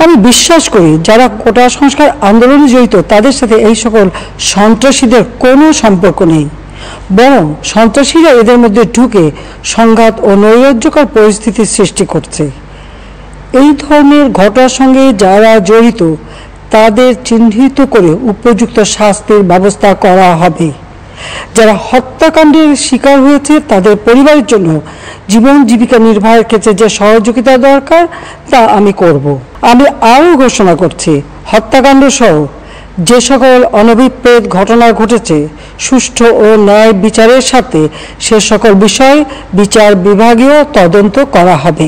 আমি বিশ্বাস করি যারা কোটা সংস্কার আন্দোলনে জড়িত তাদের সাথে এই সকল সন্ত্রাসীদের কোনো সম্পর্ক নেই, বরং সন্ত্রাসীরা এদের মধ্যে ঢুকে সংঘাত ও নৈরাজ্যকর পরিস্থিতির সৃষ্টি করছে। এই ধরনের ঘটনার সঙ্গে যারা জড়িত তাদের চিহ্নিত করে উপযুক্ত শাস্তির ব্যবস্থা করা হবে। যারা হত্যাকাণ্ডের শিকার হয়েছে তাদের পরিবারের জন্য জীবন জীবিকা নির্বাহের ক্ষেত্রে যে সহযোগিতা দরকার তা আমি করব। আমি আরও ঘোষণা করছি, হত্যাকাণ্ড সহ যে সকল অনভিপ্রেত ঘটনা ঘটেছে সুষ্ঠু ও ন্যায় বিচারের সাথে সে সকল বিষয় বিচার বিভাগীয় তদন্ত করা হবে।